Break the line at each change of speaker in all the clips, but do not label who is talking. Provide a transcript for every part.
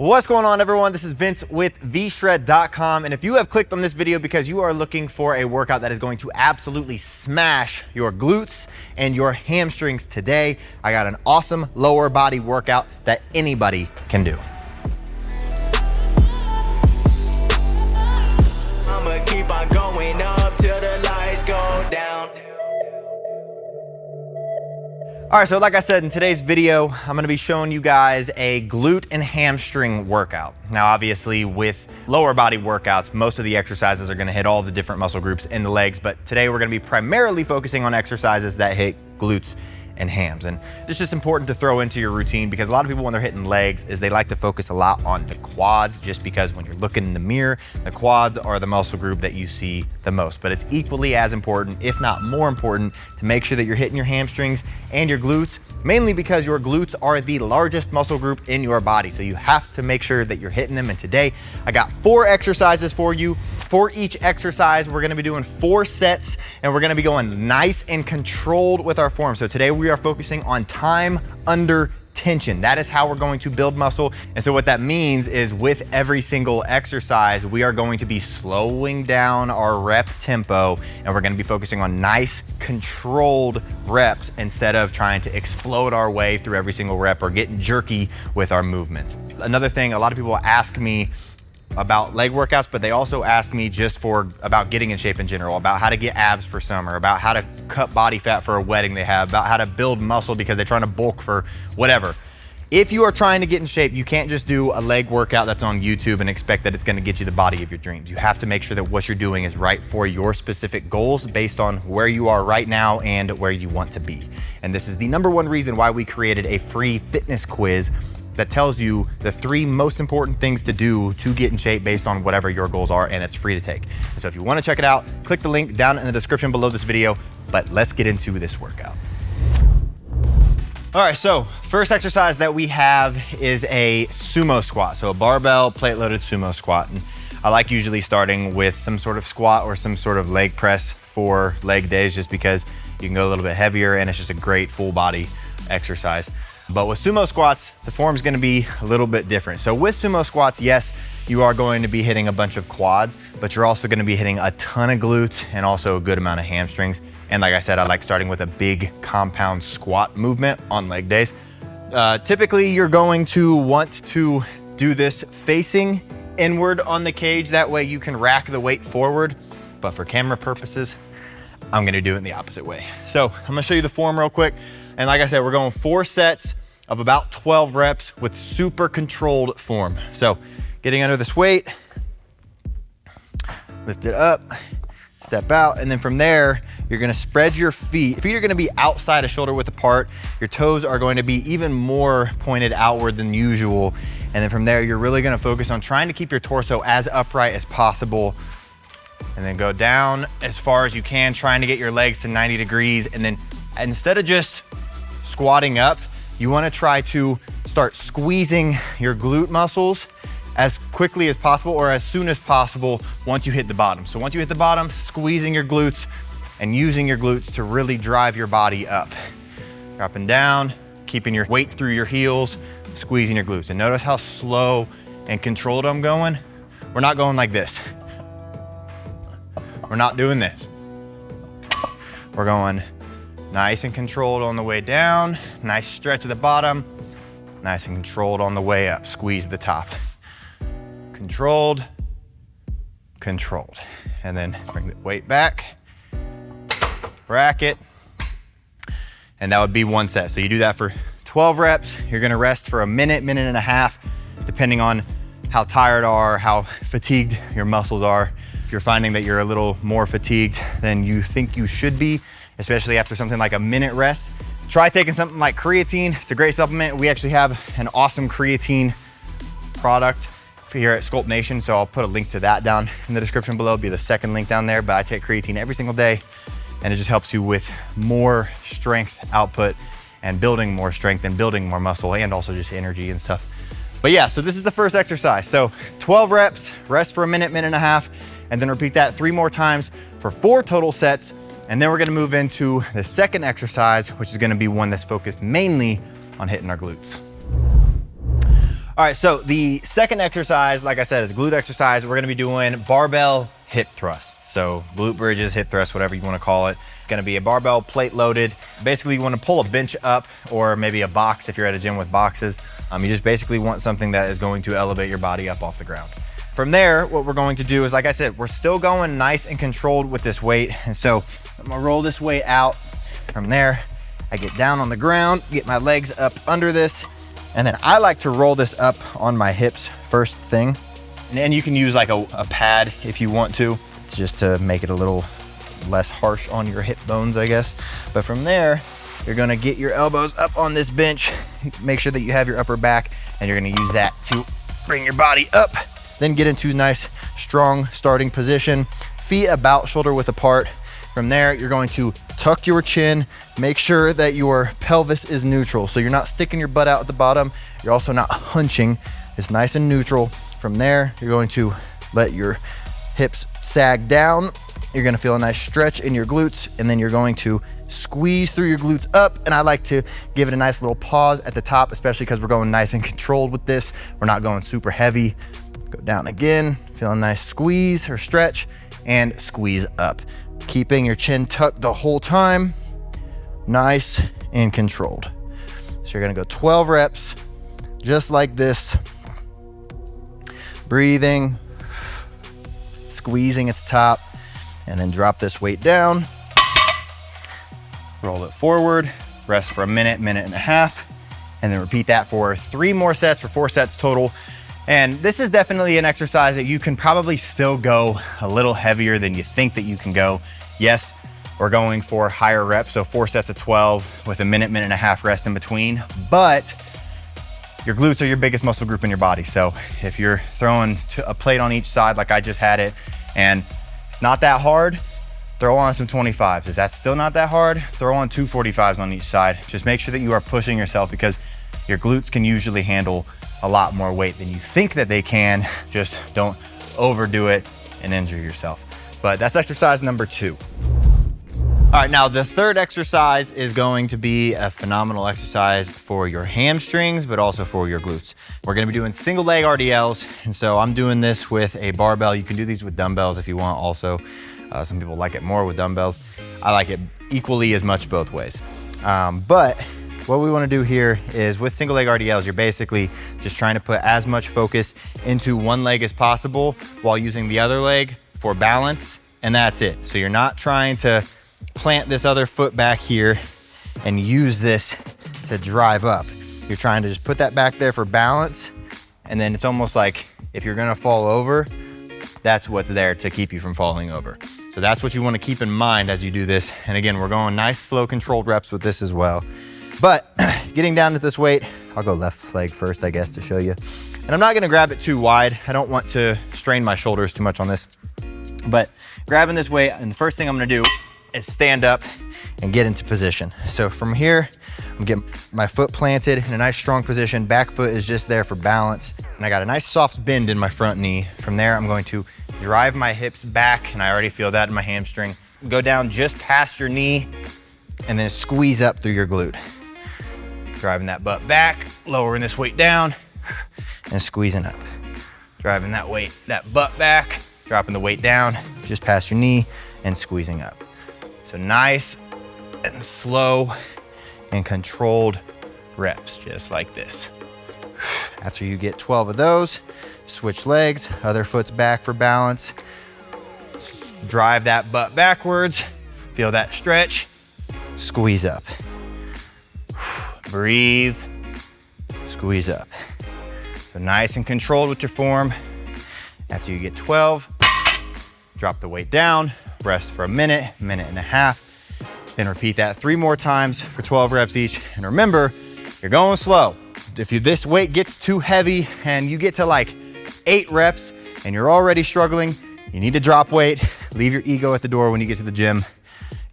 What's going on, everyone? This is Vince with Vshred.com, and if you have clicked on this video because you are looking for a workout that is going to absolutely smash your glutes and your hamstrings today, I got an awesome lower body workout that anybody can do.
I'ma keep on going up till the lights go down.
All right, so like I said, in today's video, I'm gonna be showing you guys a glute and hamstring workout. Now, obviously with lower body workouts, most of the exercises are gonna hit all the different muscle groups in the legs, but today we're gonna be primarily focusing on exercises that hit glutes and hams. And it's just important to throw into your routine because a lot of people, when they're hitting legs, is they like to focus a lot on the quads, just because when you're looking in the mirror, the quads are the muscle group that you see the most. But it's equally as important, if not more important, to make sure that you're hitting your hamstrings and your glutes, mainly because your glutes are the largest muscle group in your body. So you have to make sure that you're hitting them. And today I got 4 exercises for you. For each exercise, we're gonna be doing 4 sets, and we're gonna be going nice and controlled with our form. So today we are focusing on time under tension. That is how we're going to build muscle. And so what that means is with every single exercise, we are going to be slowing down our rep tempo, and we're gonna be focusing on nice controlled reps instead of trying to explode our way through every single rep or getting jerky with our movements. Another thing, a lot of people ask me about leg workouts, but they also ask me just about getting in shape in general, about how to get abs for summer, about how to cut body fat for a wedding they have, about how to build muscle because they're trying to bulk for whatever. If you are trying to get in shape, you can't just do a leg workout that's on YouTube and expect that it's gonna get you the body of your dreams. You have to make sure that what you're doing is right for your specific goals based on where you are right now and where you want to be. And this is the #1 reason why we created a free fitness quiz that tells you the 3 most important things to do to get in shape based on whatever your goals are, and it's free to take. So if you wanna check it out, click the link down in the description below this video, but let's get into this workout. All right, so first exercise that we have is a sumo squat. So a barbell plate loaded sumo squat. And I like usually starting with some sort of squat or some sort of leg press for leg days, just because you can go a little bit heavier and it's just a great full body exercise. But with sumo squats, the form's gonna be a little bit different. So with sumo squats, yes, you are going to be hitting a bunch of quads, but you're also gonna be hitting a ton of glutes and also a good amount of hamstrings. And like I said, I like starting with a big compound squat movement on leg days. Typically, you're going to want to do this facing inward on the cage. That way you can rack the weight forward. But for camera purposes, I'm gonna do it in the opposite way. So I'm gonna show you the form real quick. And like I said, we're going 4 sets of about 12 reps with super controlled form. So getting under this weight, lift it up, step out, and then from there, you're gonna spread your feet. Feet are gonna be outside of shoulder width apart. Your toes are going to be even more pointed outward than usual. And then from there, you're really gonna focus on trying to keep your torso as upright as possible. And then go down as far as you can, trying to get your legs to 90 degrees. And then instead of just squatting up, you wanna try to start squeezing your glute muscles as quickly as possible or as soon as possible once you hit the bottom. So once you hit the bottom, squeezing your glutes and using your glutes to really drive your body up. Dropping down, keeping your weight through your heels, squeezing your glutes. And notice how slow and controlled I'm going. We're not going like this. We're not doing this. We're going nice and controlled on the way down, nice stretch at the bottom, nice and controlled on the way up, squeeze the top. Controlled, controlled. And then bring the weight back, rack it, and that would be 1 set. So you do that for 12 reps. You're gonna rest for a minute, minute and a half, depending on how tired or how fatigued your muscles are. If you're finding that you're a little more fatigued than you think you should be, especially after something like a minute rest, try taking something like creatine. It's a great supplement. We actually have an awesome creatine product here at Sculpt Nation, so I'll put a link to that down in the description below. It'll be the 2nd link down there, but I take creatine every single day, and it just helps you with more strength output and building more strength and building more muscle and also just energy and stuff. But yeah, so this is the first exercise. So 12 reps, rest for a minute, minute and a half, and then repeat that 3 more times for 4 total sets. And then we're gonna move into the second exercise, which is gonna be one that's focused mainly on hitting our glutes. All right, so the second exercise, like I said, is glute exercise. We're gonna be doing barbell hip thrusts. So glute bridges, hip thrusts, whatever you wanna call it. Gonna be a barbell plate loaded. Basically, you wanna pull a bench up or maybe a box if you're at a gym with boxes. You just basically want something that is going to elevate your body up off the ground. From there, what we're going to do is, like I said, we're still going nice and controlled with this weight. And so I'm gonna roll this weight out. From there, I get down on the ground, get my legs up under this, and then I like to roll this up on my hips first thing. And you can use like a pad if you want to, just to make it a little less harsh on your hip bones, I guess. But from there, you're gonna get your elbows up on this bench, make sure that you have your upper back, and you're gonna use that to bring your body up. Then get into a nice, strong starting position. Feet about shoulder width apart. From there, you're going to tuck your chin, make sure that your pelvis is neutral. So you're not sticking your butt out at the bottom. You're also not hunching. It's nice and neutral. From there, you're going to let your hips sag down. You're gonna feel a nice stretch in your glutes, and then you're going to squeeze through your glutes up. And I like to give it a nice little pause at the top, especially because we're going nice and controlled with this. We're not going super heavy. Go down again, feel a nice squeeze or stretch, and squeeze up. Keeping your chin tucked the whole time, nice and controlled. So you're gonna go 12 reps, just like this. Breathing, squeezing at the top, and then drop this weight down. Roll it forward, rest for a minute, minute and a half, and then repeat that for 3 more sets, for 4 sets total. And this is definitely an exercise that you can probably still go a little heavier than you think that you can go. Yes, we're going for higher reps, so 4 sets of 12 with a minute, minute and a half rest in between, but your glutes are your biggest muscle group in your body. So if you're throwing a plate on each side like I just had it, and it's not that hard, throw on some 25s. If that's still not that hard, throw on 2 45s on each side. Just make sure that you are pushing yourself, because your glutes can usually handle a lot more weight than you think that they can. Just don't overdo it and injure yourself. But that's exercise number 2. All right, now the third exercise is going to be a phenomenal exercise for your hamstrings, but also for your glutes. We're gonna be doing single leg RDLs. And so I'm doing this with a barbell. You can do these with dumbbells if you want also. Some people like it more with dumbbells. I like it equally as much both ways. But what we wanna do here is with single leg RDLs, you're basically just trying to put as much focus into one leg as possible while using the other leg for balance, and that's it. So you're not trying to plant this other foot back here and use this to drive up. You're trying to just put that back there for balance, and then it's almost like if you're gonna fall over, that's what's there to keep you from falling over. So that's what you wanna keep in mind as you do this. And again, we're going nice, slow, controlled reps with this as well. But getting down to this weight, I'll go left leg first, I guess, to show you. And I'm not gonna grab it too wide. I don't want to strain my shoulders too much on this. But grabbing this weight, and the first thing I'm gonna do is stand up and get into position. So from here, I'm getting my foot planted in a nice strong position. Back foot is just there for balance. And I got a nice soft bend in my front knee. From there, I'm going to drive my hips back, and I already feel that in my hamstring. Go down just past your knee, and then squeeze up through your glute. Driving that butt back, lowering this weight down, and squeezing up. Driving that butt back, dropping the weight down, just past your knee, and squeezing up. So nice and slow and controlled reps, just like this. After you get 12 of those, switch legs, other foot's back for balance. Drive that butt backwards, feel that stretch, squeeze up. Breathe, squeeze up. So nice and controlled with your form. After you get 12, drop the weight down, rest for a minute, minute and a half, then repeat that 3 more times for 12 reps each. And remember, you're going slow. If this weight gets too heavy and you get to like 8 reps and you're already struggling, you need to drop weight, leave your ego at the door when you get to the gym.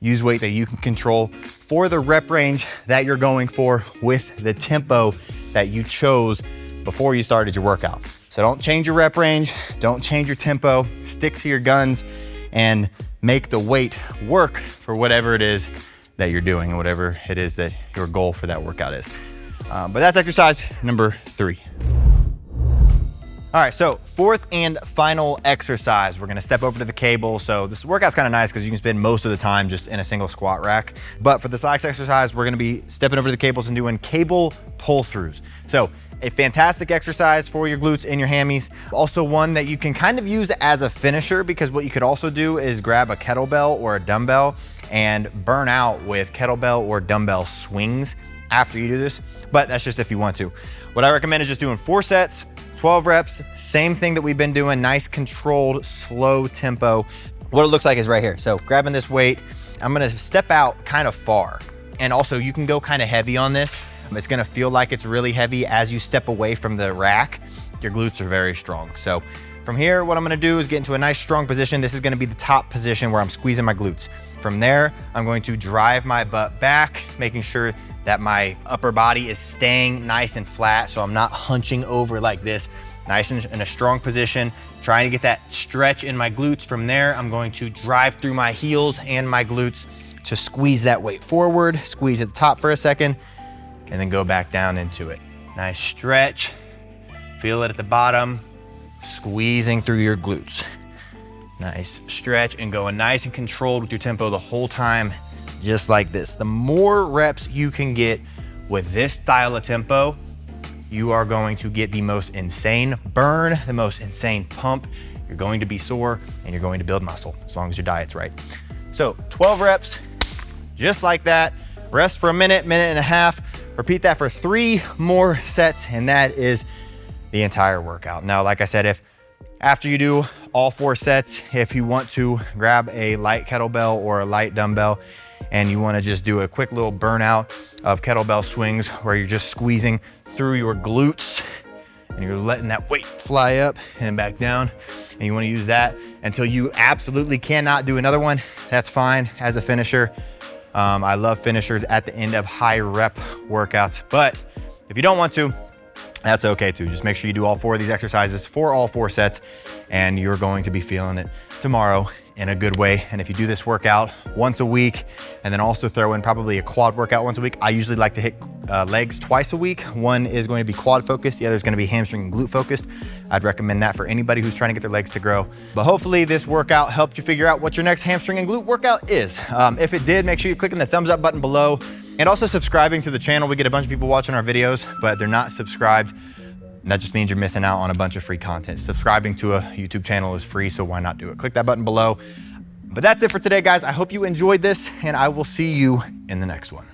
Use weight that you can control for the rep range that you're going for with the tempo that you chose before you started your workout. So don't change your rep range, don't change your tempo, stick to your guns and make the weight work for whatever it is that you're doing and whatever it is that your goal for that workout is. But that's exercise number 3. All right, so fourth and final exercise. We're gonna step over to the cable. So this workout's kind of nice because you can spend most of the time just in a single squat rack. But for this last exercise, we're gonna be stepping over to the cables and doing cable pull-throughs. So a fantastic exercise for your glutes and your hammies. Also one that you can kind of use as a finisher, because what you could also do is grab a kettlebell or a dumbbell and burn out with kettlebell or dumbbell swings after you do this, but that's just if you want to. What I recommend is just doing 4 sets, 12 reps, same thing that we've been doing, nice controlled, slow tempo. What it looks like is right here. So grabbing this weight, I'm gonna step out kind of far. And also you can go kind of heavy on this. It's gonna feel like it's really heavy as you step away from the rack. Your glutes are very strong. So from here, what I'm gonna do is get into a nice strong position. This is gonna be the top position where I'm squeezing my glutes. From there, I'm going to drive my butt back, making sure that my upper body is staying nice and flat, so I'm not hunching over like this, nice and in a strong position, trying to get that stretch in my glutes. From there, I'm going to drive through my heels and my glutes to squeeze that weight forward, squeeze at the top for a second, and then go back down into it. Nice stretch, feel it at the bottom, squeezing through your glutes. Nice stretch and going nice and controlled with your tempo the whole time, just like this. The more reps you can get with this style of tempo, you are going to get the most insane burn, the most insane pump. You're going to be sore and you're going to build muscle as long as your diet's right. So 12 reps, just like that. Rest for a minute, minute and a half. Repeat that for 3 more sets, and that is the entire workout. Now, like I said, if after you do all 4 sets, if you want to grab a light kettlebell or a light dumbbell and you want to just do a quick little burnout of kettlebell swings where you're just squeezing through your glutes and you're letting that weight fly up and back down, and you want to use that until you absolutely cannot do another one, that's fine as a finisher. I love finishers at the end of high rep workouts, but if you don't want to, that's okay too. Just make sure you do all 4 of these exercises for all 4 sets, and you're going to be feeling it tomorrow in a good way. And if you do this workout once a week, and then also throw in probably a quad workout once a week, I usually like to hit legs twice a week. One is going to be quad focused, the other is going to be hamstring and glute focused. I'd recommend that for anybody who's trying to get their legs to grow. But hopefully this workout helped you figure out what your next hamstring and glute workout is. If it did, make sure you're clicking the thumbs up button below and also subscribing to the channel. We get a bunch of people watching our videos, but they're not subscribed. And that just means you're missing out on a bunch of free content. Subscribing to a YouTube channel is free, so why not do it? Click that button below. But that's it for today, guys. I hope you enjoyed this, and I will see you in the next one.